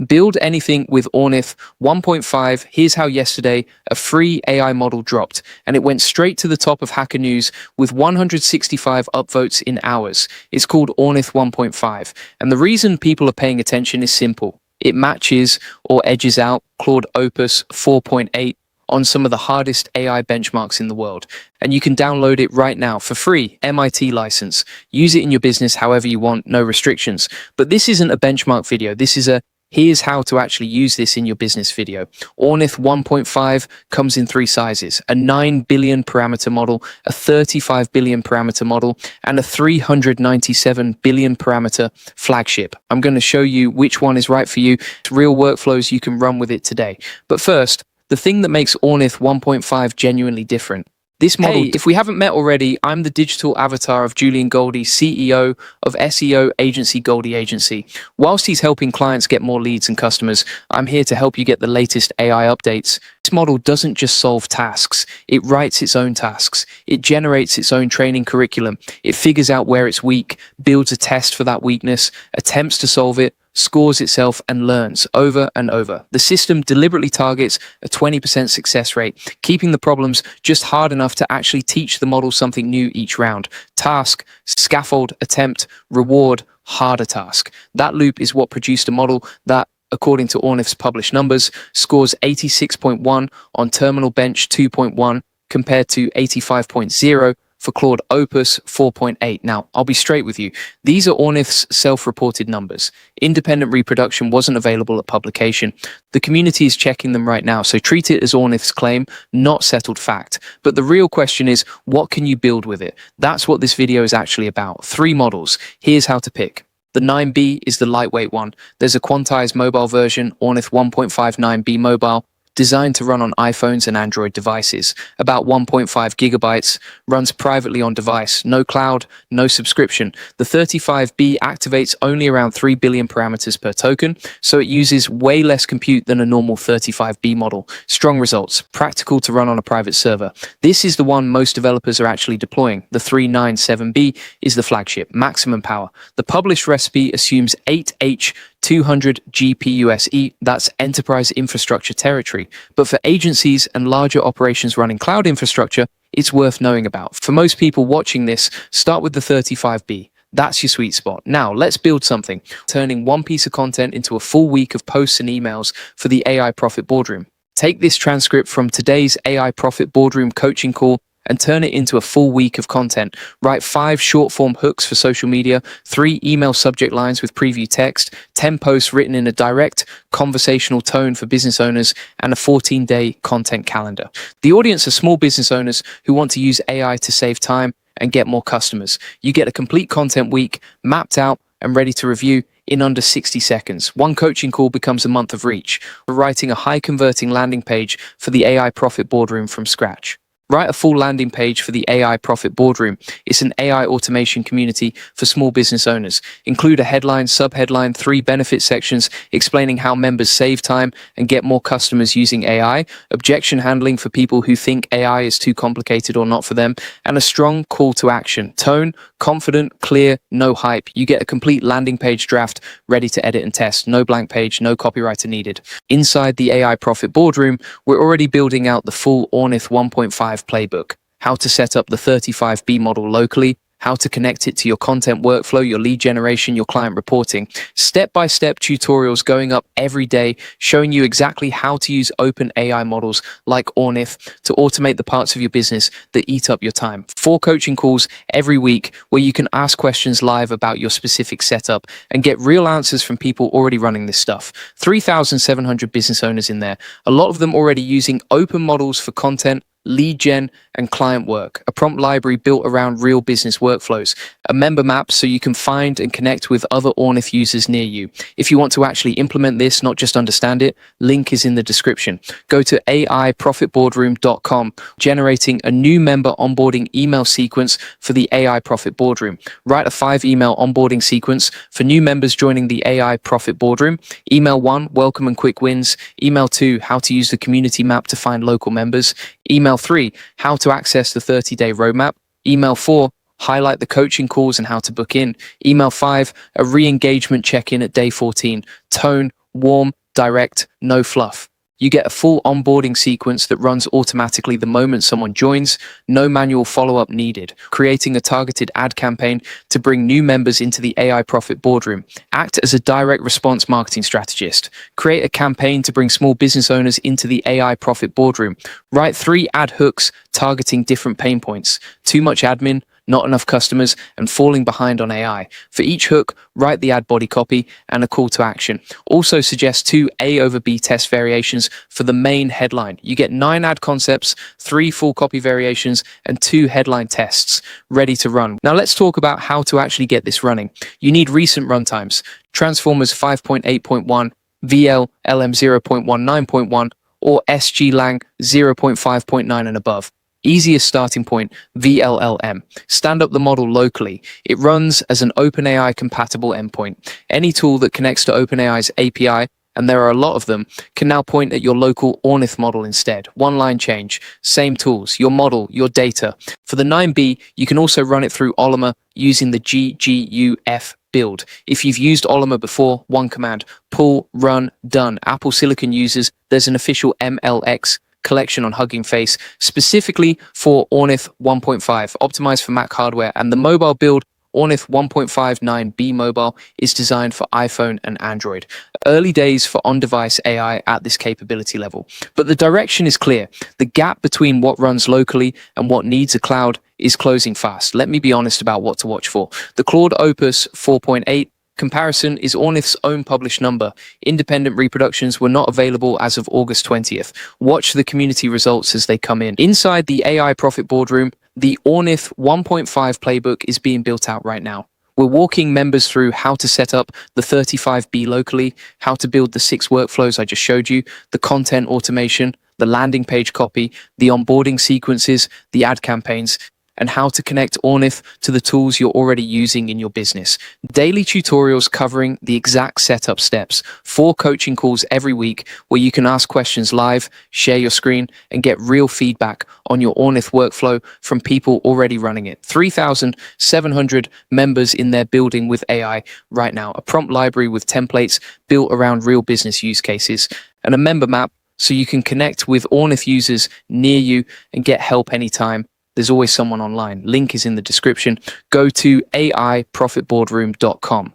Build anything with Ornith 1.5. Here's how yesterday a free AI model dropped, and it went straight to the top of Hacker News with 165 upvotes in hours. It's called Ornith 1.5, and the reason people are paying attention is simple. It matches or edges out Claude Opus 4.8 on some of the hardest AI benchmarks in the world. And you can download it right now for free, MIT license. Use it in your business however you want, no restrictions. But this isn't a benchmark video. This is a here's how to actually use this in your business video. Ornith 1.5 comes in 3 sizes: a 9 billion parameter model, a 35 billion parameter model, and a 397 billion parameter flagship. I'm going to show you which one is right for you. Real workflows you can run with it today. But first, the thing that makes Ornith 1.5 genuinely different. This model, if we haven't met already, I'm the digital avatar of Julian Goldie, CEO of SEO agency Goldie Agency. Whilst he's helping clients get more leads and customers, I'm here to help you get the latest AI updates. This model doesn't just solve tasks, it writes its own tasks. It generates its own training curriculum. It figures out where it's weak, builds a test for that weakness, attempts to solve it, scores itself, and learns over and over. The system deliberately targets a 20% success rate, keeping the problems just hard enough to actually teach the model something new each round. Task, scaffold, attempt, reward, harder task. That loop is what produced a model that, according to Ornith's published numbers, scores 86.1 on Terminal Bench 2.1 compared to 85.0 for Claude Opus 4.8. Now, I'll be straight with you. These are Ornith's self-reported numbers. Independent reproduction wasn't available at publication. The community is checking them right now, so treat it as Ornith's claim, not settled fact. But the real question is, what can you build with it? That's what this video is actually about. 3 models. Here's how to pick. The 9B is the lightweight one. There's a quantized mobile version, Ornith 1.5 9B Mobile, designed to run on iPhones and Android devices. About 1.5 gigabytes, runs privately on device, no cloud, no subscription. The 35B activates only around 3 billion parameters per token, so it uses way less compute than a normal 35B model. Strong results, practical to run on a private server. This is the one most developers are actually deploying. The 397B is the flagship, maximum power. The published recipe assumes 8H 200 GPUSE, that's enterprise infrastructure territory. But for agencies and larger operations running cloud infrastructure, it's worth knowing about. For most people watching this, start with the 35B. That's your sweet spot. Now, let's build something, turning one piece of content into a full week of posts and emails for the AI Profit Boardroom. Take this transcript from today's AI Profit Boardroom coaching call and turn it into a full week of content. Write 5 short-form hooks for social media, 3 email subject lines with preview text, 10 posts written in a direct, conversational tone for business owners, and a 14-day content calendar. The audience are small business owners who want to use AI to save time and get more customers. You get a complete content week, mapped out and ready to review in under 60 seconds. One coaching call becomes a month of reach. We're writing a high-converting landing page for the AI Profit Boardroom from scratch. Write a full landing page for the AI Profit Boardroom. It's an AI automation community for small business owners. Include a headline, sub-headline, 3 benefit sections explaining how members save time and get more customers using AI, objection handling for people who think AI is too complicated or not for them, and a strong call to action. Tone, confident, clear, no hype. You get a complete landing page draft ready to edit and test. No blank page, no copywriter needed. Inside the AI Profit Boardroom, we're already building out the full Ornith 1.5 playbook, how to set up the 35B model locally, how to connect it to your content workflow, your lead generation, your client reporting. Step-by-step tutorials going up every day, showing you exactly how to use open AI models like Ornith to automate the parts of your business that eat up your time. 4 coaching calls every week where you can ask questions live about your specific setup and get real answers from people already running this stuff. 3,700 business owners in there, a lot of them already using open models for content, lead gen, and client work, a prompt library built around real business workflows, a member map so you can find and connect with other Ornith users near you. If you want to actually implement this, not just understand it, link is in the description. Go to aiprofitboardroom.com, generating a new member onboarding email sequence for the AI Profit Boardroom. Write a 5 email onboarding sequence for new members joining the AI Profit Boardroom. Email 1, welcome and quick wins. Email 2, how to use the community map to find local members. Email 3, how to access the 30-day roadmap. Email 4, highlight the coaching calls and how to book in. Email 5, a re-engagement check-in at day 14. Tone, warm, direct, no fluff. You get a full onboarding sequence that runs automatically the moment someone joins, no manual follow-up needed, creating a targeted ad campaign to bring new members into the AI Profit Boardroom. Act as a direct response marketing strategist. Create a campaign to bring small business owners into the AI Profit Boardroom. Write 3 ad hooks targeting different pain points. Too much admin, not enough customers, and falling behind on AI. For each hook, write the ad body copy and a call to action. Also suggest 2 A over B test variations for the main headline. You get 9 ad concepts, 3 full copy variations, and 2 headline tests ready to run. Now let's talk about how to actually get this running. You need recent runtimes, Transformers 5.8.1, VL LM 0.19.1, or SG-Lang 0.5.9 and above. Easiest starting point, VLLM. Stand up the model locally. It runs as an OpenAI compatible endpoint. Any tool that connects to OpenAI's API, and there are a lot of them, can now point at your local Ornith model instead. One line change, same tools, your model, your data. For the 9B, you can also run it through Ollama using the GGUF build. If you've used Ollama before, one command, pull, run, done. Apple Silicon users, there's an official MLX collection on Hugging Face, specifically for Ornith-1.5, optimized for Mac hardware, and the mobile build, Ornith-1.59B mobile, is designed for iPhone and Android. Early days for on-device AI at this capability level. But the direction is clear. The gap between what runs locally and what needs a cloud is closing fast. Let me be honest about what to watch for. The Claude Opus 4.8 comparison is Ornith's own published number. Independent reproductions were not available as of August 20th. Watch the community results as they come in. Inside the AI Profit Boardroom, the Ornith 1.5 playbook is being built out right now. We're walking members through how to set up the 35B locally, how to build the 6 workflows I just showed you, the content automation, the landing page copy, the onboarding sequences, the ad campaigns, and how to connect Ornith to the tools you're already using in your business. Daily tutorials covering the exact setup steps, 4 coaching calls every week where you can ask questions live, share your screen, and get real feedback on your Ornith workflow from people already running it. 3,700 members in their building with AI right now, a prompt library with templates built around real business use cases, and a member map so you can connect with Ornith users near you and get help anytime. There's always someone online. Link is in the description. Go to aiprofitboardroom.com.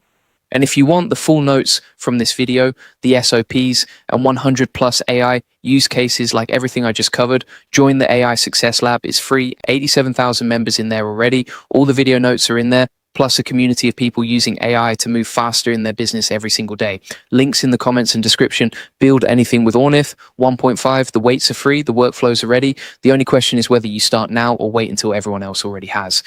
And if you want the full notes from this video, the SOPs, and 100 plus AI use cases like everything I just covered, join the AI Success Lab. It's free. 87,000 members in there already. All the video notes are in there, plus a community of people using AI to move faster in their business every single day. Links in the comments and description. Build anything with Ornith 1.5. The weights are free. The workflows are ready. The only question is whether you start now or wait until everyone else already has.